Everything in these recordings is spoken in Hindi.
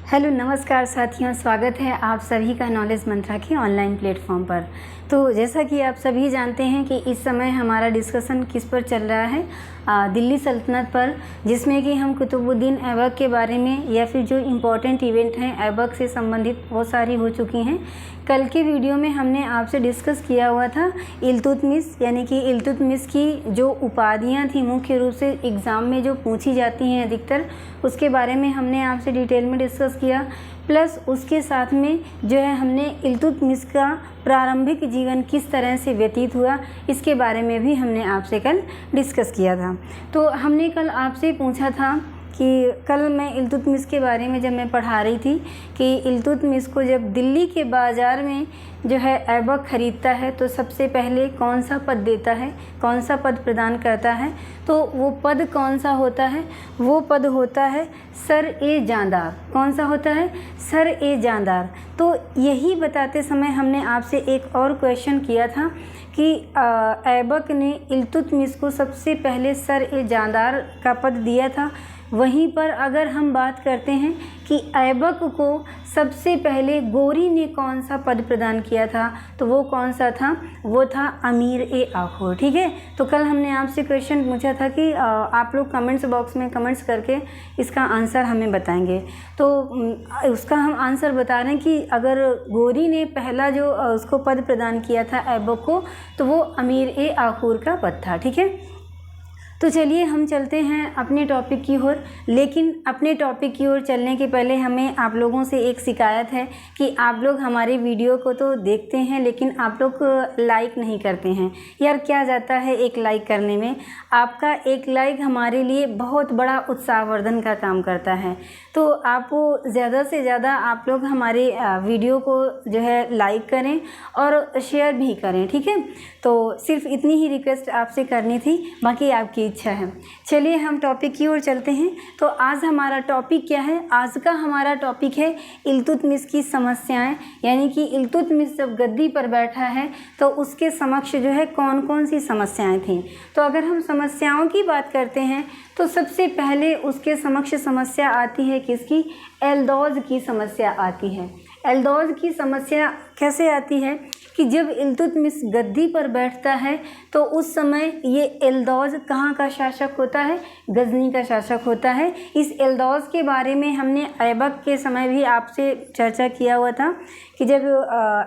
हेलो नमस्कार साथियों, स्वागत है आप सभी का नॉलेज मंत्रा के ऑनलाइन प्लेटफॉर्म पर। तो जैसा कि आप सभी जानते हैं कि इस समय हमारा डिस्कशन किस पर चल रहा है, दिल्ली सल्तनत पर, जिसमें कि हम कुतुबुद्दीन ऐबक के बारे में या फिर जो इम्पोर्टेंट इवेंट हैं ऐबक से संबंधित बहुत सारी हो चुकी हैं। कल के वीडियो में हमने आपसे डिस्कस किया हुआ था इल्तुतमिश, यानी कि इल्तुतमिश की जो उपाधियां थी मुख्य रूप से एग्ज़ाम में जो पूछी जाती हैं अधिकतर, उसके बारे में हमने आपसे डिटेल में डिस्कस किया। प्लस उसके साथ में जो है हमने इल्तुतमिश का प्रारंभिक जीवन किस तरह से व्यतीत हुआ, इसके बारे में भी हमने आपसे कल डिस्कस किया था। तो हमने कल आपसे पूछा था कि कल मैं इल्तुतमिश के बारे में जब मैं पढ़ा रही थी कि इल्तुतमिश को जब दिल्ली के बाज़ार में जो है ऐबक ख़रीदता है तो सबसे पहले कौन सा पद देता है, कौन सा पद प्रदान करता है, तो वो पद कौन सा होता है? वो पद होता है सर ए जानदार। कौन सा होता है? सर ए जानदार। तो यही बताते समय हमने आपसे एक और क्वेश्चन किया था कि ऐबक ने इल्तुतमिश को सबसे पहले सर ए जानदार का पद दिया था। वहीं पर अगर हम बात करते हैं कि ऐबक को सबसे पहले गोरी ने कौन सा पद प्रदान किया था, तो वो कौन सा था? वो था अमीर ए आखोर। ठीक है, तो कल हमने आपसे क्वेश्चन पूछा था कि आप लोग कमेंट्स बॉक्स में कमेंट्स करके इसका आंसर हमें बताएंगे। तो उसका हम आंसर बता रहे हैं कि अगर गोरी ने पहला जो उसको पद प्रदान किया था ऐबक को, तो वो अमीर ए आखोर का पद था। ठीक है, तो चलिए हम चलते हैं अपने टॉपिक की ओर। लेकिन अपने टॉपिक की ओर चलने के पहले हमें आप लोगों से एक शिकायत है कि आप लोग हमारे वीडियो को तो देखते हैं लेकिन आप लोग लाइक नहीं करते हैं। यार क्या जाता है एक लाइक करने में? आपका एक लाइक हमारे लिए बहुत बड़ा उत्साहवर्धन का काम करता है। तो आप ज़्यादा से ज़्यादा आप लोग हमारे वीडियो को जो है लाइक करें और शेयर भी करें। ठीक है, तो सिर्फ इतनी ही रिक्वेस्ट आपसे करनी थी, बाकी आपकी इच्छा है। चलिए हम टॉपिक की ओर चलते हैं। तो आज हमारा टॉपिक क्या है? आज का हमारा टॉपिक है इल्तुतमिश की समस्याएं, यानी कि इल्तुतमिश जब गद्दी पर बैठा है तो उसके समक्ष जो है कौन कौन सी समस्याएं थीं। तो अगर हम समस्याओं की बात करते हैं तो सबसे पहले उसके समक्ष समस्या आती है किसकी? एल्दौज की समस्या आती है। एल्दौज की समस्या कैसे आती है कि जब इल्तुतमिश गद्दी पर बैठता है तो उस समय ये एल्दौज कहाँ का शासक होता है? गजनी का शासक होता है। इस एल्दौज के बारे में हमने ऐबक के समय भी आपसे चर्चा किया हुआ था कि जब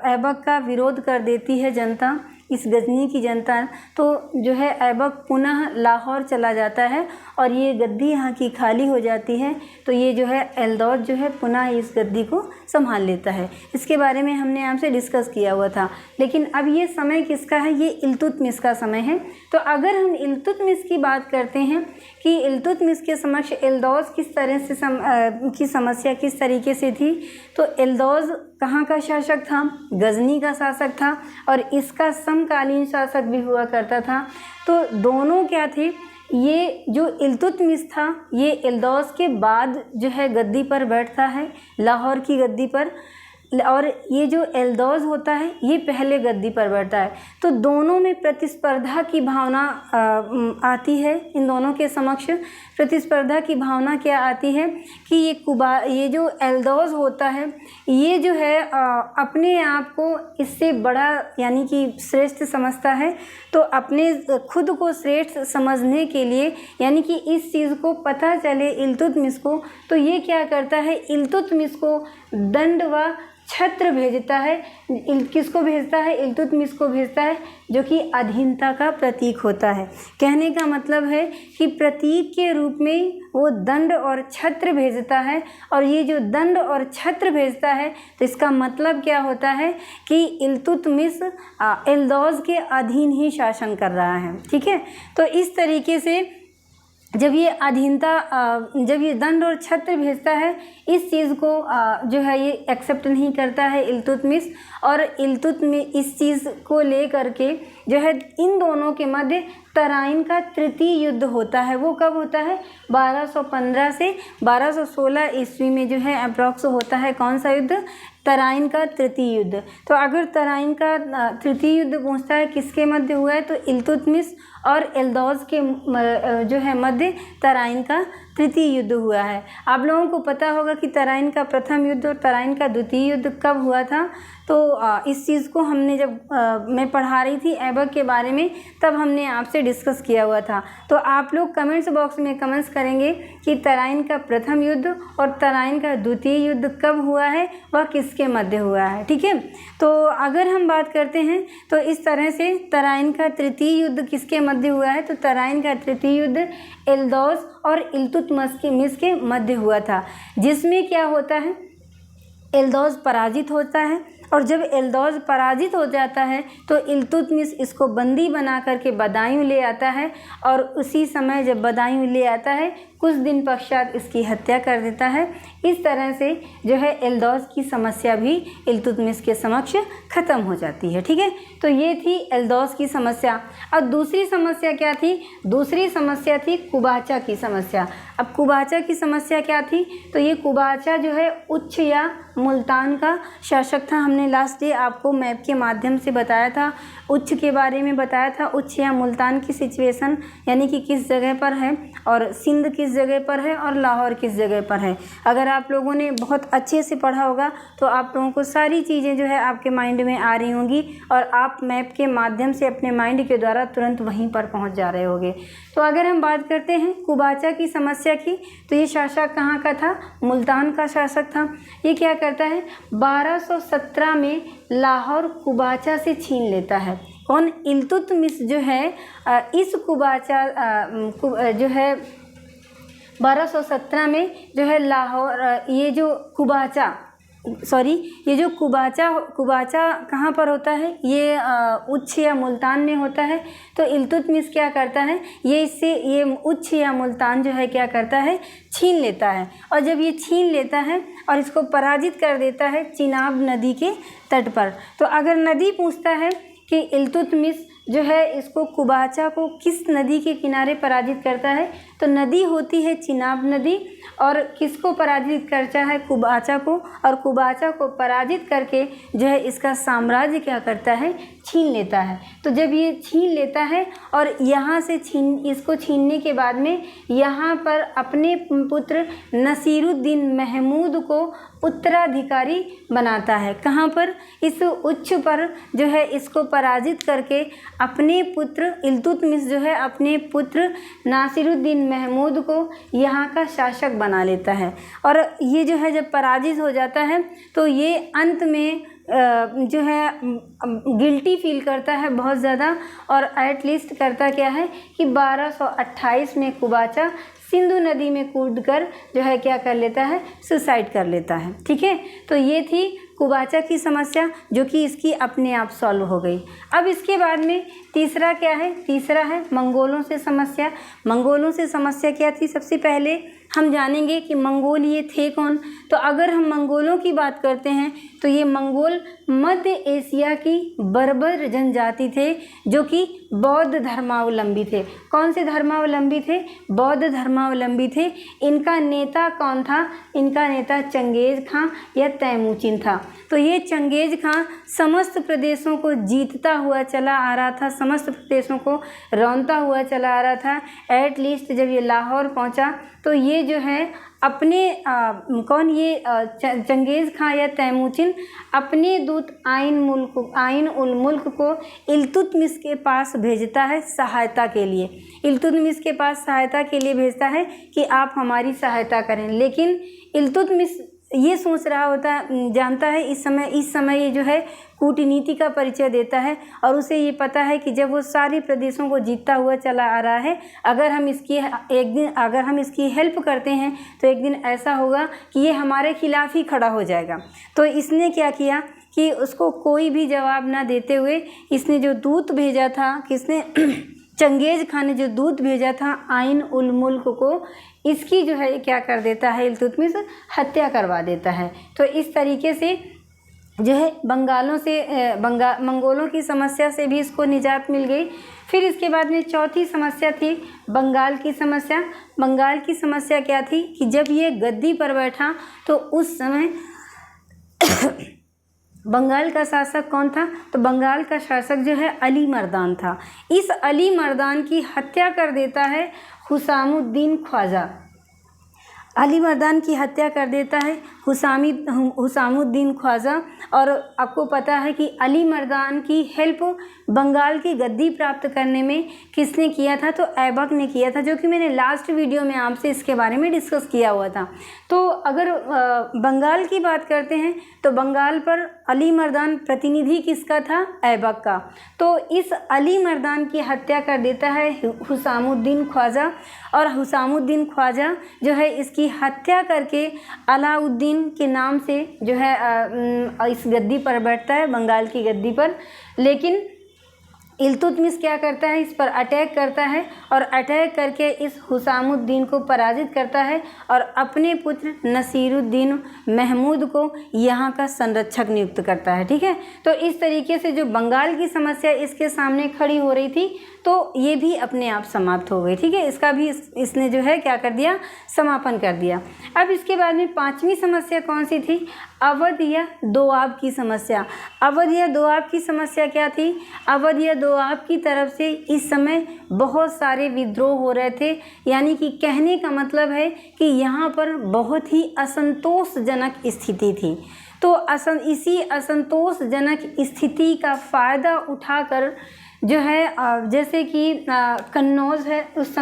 ऐबक का विरोध कर देती है जनता, इस गजनी की जनता, तो जो है ऐबक पुनः लाहौर चला जाता है और ये गद्दी यहाँ की खाली हो जाती है। तो ये जो है एल्दौज जो है पुनः इस गद्दी को संभाल लेता है। इसके बारे में हमने आपसे डिस्कस किया हुआ था। लेकिन अब ये समय किसका है? ये इल्तुतमिश का समय है। तो अगर हम इल्तुतमिश की बात करते हैं कि इल्तुतमिश के समक्ष एल्दौज किस तरह से की समस्या किस तरीके से थी, तो एल्दौज कहाँ का शासक था? गजनी का शासक था और इसका समकालीन शासक भी हुआ करता था। तो दोनों क्या थे? ये जो इल्तुतमिश था ये एल्दौज के बाद जो है गद्दी पर बैठता है, लाहौर की गद्दी पर, और ये जो एल्दौज होता है ये पहले गद्दी पर बैठता है। तो दोनों में प्रतिस्पर्धा की भावना आती है। इन दोनों के समक्ष प्रतिस्पर्धा की भावना क्या आती है कि ये जो एल्दौज होता है ये जो है अपने आप को इससे बड़ा यानी कि श्रेष्ठ समझता है। तो अपने खुद को श्रेष्ठ समझने के लिए, यानी कि इस चीज़ को पता चले इल्तुतमिश को, तो ये क्या करता है? इल्तुतमिश को दंड व छत्र भेजता है। किसको भेजता है? इल्तुतमिश को भेजता है, जो कि अधीनता का प्रतीक होता है। कहने का मतलब है कि प्रतीक के रूप में वो दंड और छत्र भेजता है। और ये जो दंड और छत्र भेजता है तो इसका मतलब क्या होता है कि इल्तुतमिश एल्दौज के अधीन ही शासन कर रहा है। ठीक है, तो इस तरीके से जब ये अधीनता जब ये दंड और छत्र भेजता है, इस चीज़ को जो है ये एक्सेप्ट नहीं करता है इल्तुतमिश, और इल्तुतमिश इस चीज़ को ले करके जो है इन दोनों के मध्य तराइन का तृतीय युद्ध होता है। वो कब होता है? 1215 से 1216 ईस्वी में जो है अप्रॉक्स होता है। कौन सा युद्ध? तराइन का तृतीय युद्ध। तो अगर तराइन का तृतीय युद्ध पूछता है किसके मध्य हुआ है, तो इल्तुतमिश और एल्दौज के जो है मध्य तराइन का तृतीय युद्ध हुआ है। आप लोगों को पता होगा कि तराइन का प्रथम युद्ध और तराइन का द्वितीय युद्ध कब हुआ था। तो इस चीज़ को हमने जब मैं पढ़ा रही थी ऐबक के बारे में, तब हमने आपसे डिस्कस किया हुआ था। तो आप लोग कमेंट्स बॉक्स में कमेंट्स करेंगे कि तराइन का प्रथम युद्ध और तराइन का द्वितीय युद्ध कब हुआ है, वह किसके मध्य हुआ है। ठीक है, तो अगर हम बात करते हैं तो इस तरह से तराइन का तृतीय युद्ध किसके मध्य हुआ है, तो तराइन का तृतीय युद्ध एल्दौज और इल्तुतमिश के मध्य हुआ था, जिसमें क्या होता है, एल्दौज पराजित होता है और जब एल्दौज पराजित हो जाता है तो इल्तुतमिश इसको बंदी बना करके बदायूं ले आता है और उसी समय जब बदायूं ले आता है कुछ दिन पश्चात इसकी हत्या कर देता है। इस तरह से जो है एल्दौज की समस्या भी इल्तुतमिश के समक्ष ख़त्म हो जाती है। ठीक है, तो ये थी एल्दौज की समस्या। अब दूसरी समस्या क्या थी, दूसरी समस्या थी कुबाचा की समस्या। अब कुबाचा की समस्या क्या थी, तो ये कुबाचा जो है उच्च या मुल्तान का शासक था। हमने लास्ट डे आपको मैप के माध्यम से बताया था, उच्च के बारे में बताया था, उच्च या मुल्तान की सिचुएशन यानी कि किस जगह पर है और सिंध किस जगह पर है और लाहौर किस जगह पर है। अगर आप लोगों ने बहुत अच्छे से पढ़ा होगा तो आप लोगों को सारी चीज़ें जो है आपके माइंड में आ रही होंगी और आप मैप के माध्यम से अपने माइंड के द्वारा तुरंत वहीं पर पहुंच जा रहे होंगे। तो अगर हम बात करते हैं कुबाचा की समस्या की, तो ये शासक कहाँ का था, मुल्तान का शासक था। ये क्या करता है, 1217 में लाहौर कुबाचा से छीन लेता है। कौन, इल्तुतमिश जो है इस कुबाचा जो है 1217 में जो है लाहौर, ये जो कुबाचा ये जो कुबाचा कहाँ पर होता है, ये उच्च या मुल्तान में होता है। तो इल्तुतमिश क्या करता है, ये उच्च या मुल्तान जो है क्या करता है, छीन लेता है। और जब ये छीन लेता है और इसको पराजित कर देता है चिनाब नदी के तट पर। तो अगर नदी पूछता है कि इल्तुतमिश जो है इसको कुबाचा को किस नदी के किनारे पराजित करता है, तो नदी होती है चिनाब नदी। और किसको पराजित करता है, कुबाचा को, और कुबाचा को पराजित करके जो है इसका साम्राज्य क्या करता है, छीन लेता है। तो जब ये छीन लेता है और यहाँ से इसको छीनने के बाद में यहाँ पर अपने पुत्र नसीरुद्दीन महमूद को उत्तराधिकारी बनाता है। कहाँ पर, इस उच्च पर जो है इसको पराजित करके अपने पुत्र इल्तुतमिश जो है अपने पुत्र नासिरुद्दीन महमूद को यहाँ का शासक बना लेता है। और ये जो है जब पराजित हो जाता है तो ये अंत में जो है गिल्टी फील करता है बहुत ज़्यादा, और एटलीस्ट करता क्या है कि 1228 में कुबाचा सिंधु नदी में कूदकर जो है क्या कर लेता है, सुसाइड कर लेता है। ठीक है, तो ये थी कुबाचा की समस्या जो कि इसकी अपने आप सॉल्व हो गई। अब इसके बाद में तीसरा क्या है, तीसरा है मंगोलों से समस्या। मंगोलों से समस्या क्या थी, सबसे पहले हम जानेंगे कि मंगोल ये थे कौन। तो अगर हम मंगोलों की बात करते हैं तो ये मंगोल मध्य एशिया की बर्बर जनजाति थे जो कि बौद्ध धर्मावलंबी थे। कौन से धर्मावलंबी थे, बौद्ध धर्मावलंबी थे। इनका नेता कौन था, इनका नेता चंगेज खां या तैमूचिन था। तो ये चंगेज खां समस्त प्रदेशों को जीतता हुआ चला आ रहा था, समस्त प्रदेशों को रौंदता हुआ चला आ रहा था। एटलीस्ट जब ये लाहौर पहुंचा तो ये जो है अपने चंगेज खां या तैमूचिन अपने दूत आइन उल मुल्क को इल्तुतमिश के पास भेजता है सहायता के लिए। इल्तुतमिश के पास सहायता के लिए भेजता है कि आप हमारी सहायता करें। लेकिन इल्तुतमिश ये सोच रहा होता है, जानता है इस समय ये जो है कूटनीति का परिचय देता है और उसे ये पता है कि जब वो सारे प्रदेशों को जीतता हुआ चला आ रहा है, अगर हम इसकी हेल्प करते हैं तो एक दिन ऐसा होगा कि ये हमारे खिलाफ ही खड़ा हो जाएगा। तो इसने क्या किया कि उसको कोई भी जवाब ना देते हुए इसने जो दूत भेजा था, किसने चंगेज खान ने जो दूत भेजा था आइन उल मुल्क को, इसकी जो है क्या कर देता है, इल्तुतमिश हत्या करवा देता है। तो इस तरीके से जो है मंगोलों की समस्या से भी इसको निजात मिल गई। फिर इसके बाद में चौथी समस्या थी बंगाल की समस्या। बंगाल की समस्या क्या थी कि जब ये गद्दी पर बैठा तो उस समय बंगाल का शासक कौन था? तो बंगाल का शासक जो है अली मर्दान था। इस अली मर्दान की हत्या कर देता है हुसामुद्दीन ख्वाजा। अली मर्दान की हत्या कर देता है हुसामुद्दीन ख्वाजा। और आपको पता है कि अली मर्दान की हेल्प बंगाल की गद्दी प्राप्त करने में किसने किया था? तो ऐबक ने किया था, जो कि मैंने लास्ट वीडियो में आपसे इसके बारे में डिस्कस किया हुआ था। तो अगर बंगाल की बात करते हैं तो बंगाल पर अली मर्दान प्रतिनिधि किसका था? ऐबक का। तो इस अली मर्दान की हत्या कर देता है हुसामुद्दीन ख्वाजा, और हुसामुद्दीन ख्वाजा जो है इसकी हत्या करके अलाउद्दीन के नाम से जो है इस गद्दी पर बैठता है, बंगाल की गद्दी पर। लेकिन इल्तुतमिश क्या करता है? इस पर अटैक करता है और अटैक करके इस हुसामुद्दीन को पराजित करता है और अपने पुत्र नसीरुद्दीन महमूद को यहाँ का संरक्षक नियुक्त करता है। ठीक है, तो इस तरीके से जो बंगाल की समस्या इसके सामने खड़ी हो रही थी, तो ये भी अपने आप समाप्त हो गई। ठीक है, इसका भी इसने जो है क्या कर दिया? समापन कर दिया। अब इसके बाद में 5वीं समस्या कौन सी थी? अवध या दोआब की समस्या। अवध या दोआब की समस्या क्या थी? अवध या दोआब की तरफ से इस समय बहुत सारे विद्रोह हो रहे थे, यानी कि कहने का मतलब है कि यहाँ पर बहुत ही असंतोषजनक स्थिति थी। तो इसी असंतोषजनक स्थिति का फ़ायदा उठाकर जो है जैसे कि कन्नौज है, उस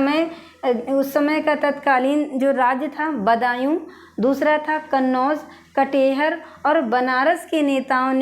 समय का तत्कालीन जो राज्य था बदायूं, दूसरा था कन्नौज, कटेहर और बनारस के नेताओं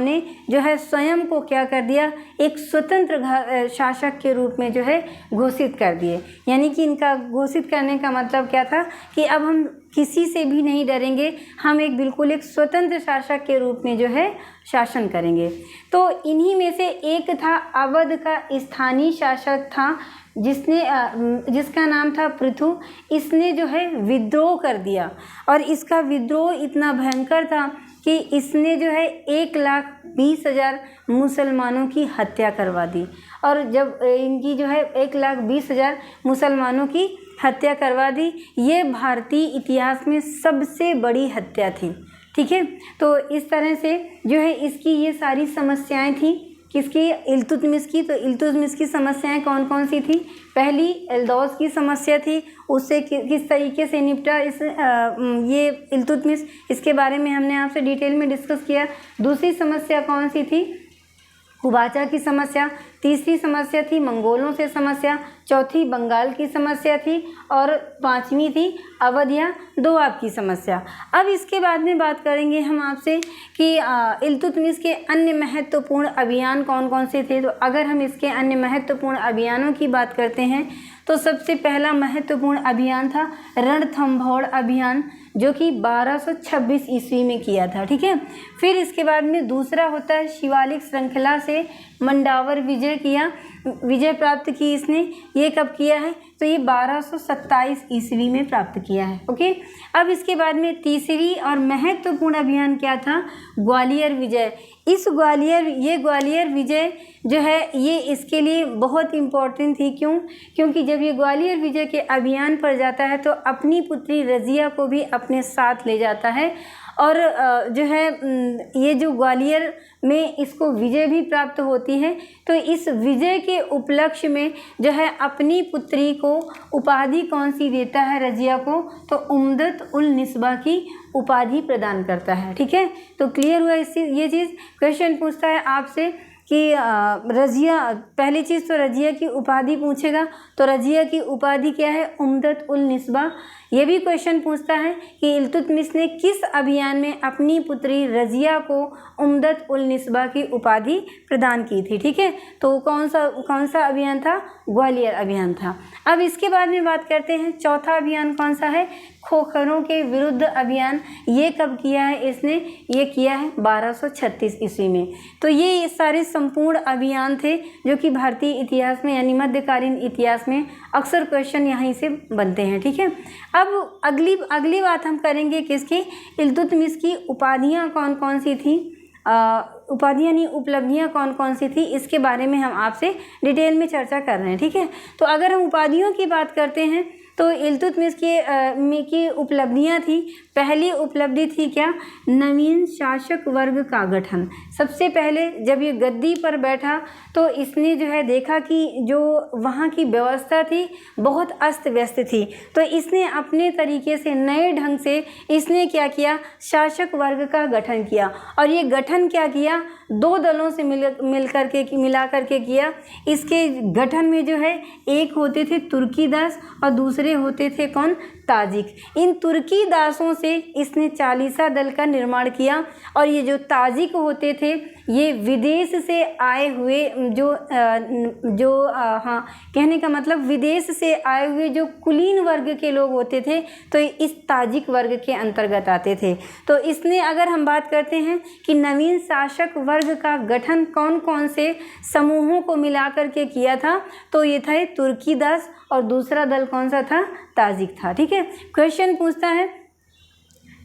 ने जो है स्वयं को क्या कर दिया? एक स्वतंत्र शासक के रूप में जो है घोषित कर दिए। यानी कि इनका घोषित करने का मतलब क्या था कि अब हम किसी से भी नहीं डरेंगे, हम बिल्कुल एक स्वतंत्र शासक के रूप में जो है शासन करेंगे। तो इन्हीं में से एक था अवध का स्थानीय शासक था, जिसका नाम था पृथु। इसने जो है विद्रोह कर दिया, और इसका विद्रोह इतना भयंकर था कि इसने जो है 1,20,000 मुसलमानों की हत्या करवा दी। और जब इनकी जो है 1,20,000 मुसलमानों की हत्या करवा दी, ये भारतीय इतिहास में सबसे बड़ी हत्या थी। ठीक है, तो इस तरह से जो है इसकी ये सारी समस्याएं थी। किसकी? इल्तुतमिश की। तो इल्तुतमिश की समस्याएं कौन कौन सी थी? पहली एल्दौस की समस्या थी, उससे किस तरीके से निपटा ये इल्तुतमिश, इसके बारे में हमने आपसे डिटेल में डिस्कस किया। दूसरी समस्या कौन सी थी? हुबाचा की समस्या। तीसरी समस्या थी मंगोलों से समस्या। चौथी बंगाल की समस्या थी, और 5वीं थी अवध या दोआब की समस्या। अब इसके बाद में बात करेंगे हम आपसे कि इल्तुतमिश के अन्य महत्वपूर्ण अभियान कौन कौन से थे। तो अगर हम इसके अन्य महत्वपूर्ण अभियानों की बात करते हैं तो सबसे पहला महत्वपूर्ण अभियान था रणथंभौर अभियान, जो कि 1226 ईस्वी में किया था। ठीक है, फिर इसके बाद में दूसरा होता है शिवालिक श्रृंखला से मंडावर विजय प्राप्त की इसने। ये कब किया है? तो ये 1227 ईस्वी में प्राप्त किया है। ओके, अब इसके बाद में तीसरी और महत्वपूर्ण अभियान क्या था? ग्वालियर विजय। ग्वालियर विजय जो है ये इसके लिए बहुत इम्पोर्टेंट थी। क्योंकि जब ये ग्वालियर विजय के अभियान पर जाता है तो अपनी पुत्री रज़िया को भी अपने साथ ले जाता है, और जो है ये जो ग्वालियर में इसको विजय भी प्राप्त होती है। तो इस विजय के उपलक्ष्य में जो है अपनी पुत्री को उपाधि कौन सी देता है रज़िया को? तो उम्दत उल निस्बा की उपाधि प्रदान करता है। ठीक है, तो क्लियर हुआ ये चीज़। क्वेश्चन पूछता है आपसे कि रज़िया, पहली चीज़ तो रज़िया की उपाधि पूछेगा, तो रज़िया की उपाधि क्या है? उम्दत उल निस्बा। ये भी क्वेश्चन पूछता है कि इल्तुतमिश ने किस अभियान में अपनी पुत्री रज़िया को उम्दत उल निस्बा की उपाधि प्रदान की थी। ठीक है, तो कौन सा अभियान था? ग्वालियर अभियान था। अब इसके बाद में बात करते हैं चौथा अभियान कौन सा है? खोखरों के विरुद्ध अभियान। ये कब किया है इसने? ये किया है 1236 ईस्वी में। तो ये सारे संपूर्ण अभियान थे जो कि भारतीय इतिहास में यानी मध्यकालीन इतिहास में अक्सर क्वेश्चन यहीं से बनते हैं। ठीक है, अब अगली बात हम करेंगे किसकी? इल्तुतमिश की उपाधियाँ कौन कौन सी थी, उपाधियाँ नहीं उपलब्धियाँ कौन कौन सी थी, इसके बारे में हम आपसे डिटेल में चर्चा कर रहे हैं। ठीक है, तो अगर हम उपाधियों की बात करते हैं तो इल्तुतमिश की उपलब्धियां थी। पहली उपलब्धि थी क्या? नवीन शासक वर्ग का गठन। सबसे पहले जब ये गद्दी पर बैठा तो इसने जो है देखा कि जो वहाँ की व्यवस्था थी बहुत अस्त व्यस्त थी, तो इसने अपने तरीके से नए ढंग से इसने क्या किया? शासक वर्ग का गठन किया। और ये गठन क्या किया? दो दलों से मिला करके किया। इसके गठन में जो है एक होते थे तुर्की दास और दूसरे होते थे कौन? ताजिक। इन तुर्की दासों से इसने चालीसा दल का निर्माण किया। और ये जो ताजिक होते थे ये विदेश से आए हुए कहने का मतलब विदेश से आए हुए जो कुलीन वर्ग के लोग होते थे तो इस ताजिक वर्ग के अंतर्गत आते थे। तो इसने अगर हम बात करते हैं कि नवीन शासक वर्ग का गठन कौन कौन से समूहों को मिलाकर के किया था, तो ये था तुर्की दास और दूसरा दल कौन सा था? ताजिक था। ठीक है, क्वेश्चन पूछता है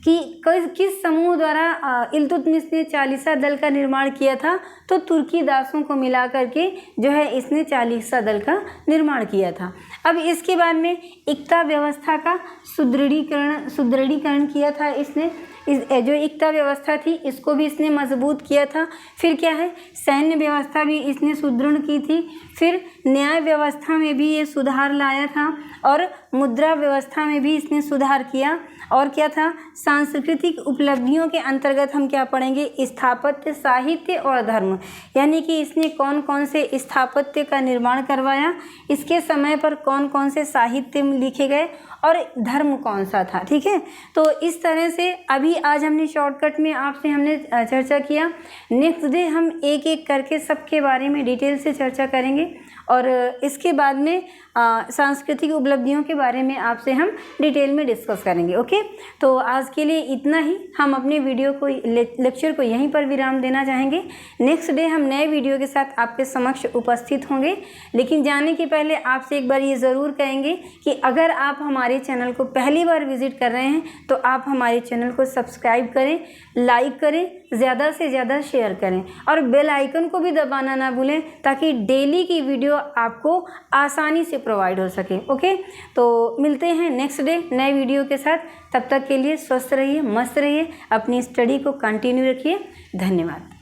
कि किस समूह द्वारा इल्तुतमिश ने चालीसा दल का निर्माण किया था? तो तुर्की दासों को मिला करके जो है इसने चालीसा दल का निर्माण किया था। अब इसके बाद में इक्ता व्यवस्था का सुदृढ़ीकरण किया था इसने। जो इक्ता व्यवस्था थी इसको भी इसने मजबूत किया था। फिर क्या है? सैन्य व्यवस्था भी इसने सुदृढ़ की थी। फिर न्याय व्यवस्था में भी ये सुधार लाया था और मुद्रा व्यवस्था में भी इसने सुधार किया। और क्या था? सांस्कृतिक उपलब्धियों के अंतर्गत हम क्या पढ़ेंगे? स्थापत्य, साहित्य और धर्म। यानी कि इसने कौन कौन से स्थापत्य का निर्माण करवाया, इसके समय पर कौन कौन से साहित्य लिखे गए और धर्म कौन सा था। ठीक है, तो इस तरह से अभी आज हमने शॉर्टकट में आपसे हमने चर्चा किया। नेक्स्ट डे हम एक एक करके सबके बारे में डिटेल से चर्चा करेंगे और इसके बाद में सांस्कृतिक उपलब्धियों के बारे में आपसे हम डिटेल में डिस्कस करेंगे। ओके, तो आज के लिए इतना ही। हम अपने वीडियो को लेक्चर को यहीं पर विराम देना चाहेंगे। नेक्स्ट डे हम नए वीडियो के साथ आपके समक्ष उपस्थित होंगे। लेकिन जाने के पहले आपसे एक बार ये ज़रूर कहेंगे कि अगर आप हमारे चैनल को पहली बार विजिट कर रहे हैं तो आप हमारे चैनल को सब्सक्राइब करें, लाइक करें, ज़्यादा से ज़्यादा शेयर करें और बेल आइकन को भी दबाना ना भूलें ताकि डेली की वीडियो आपको आसानी से प्रोवाइड हो सके। ओके, तो मिलते हैं नेक्स्ट डे नए वीडियो के साथ। तब तक के लिए स्वस्थ रहिए, मस्त रहिए, अपनी स्टडी को कंटिन्यू रखिए। धन्यवाद।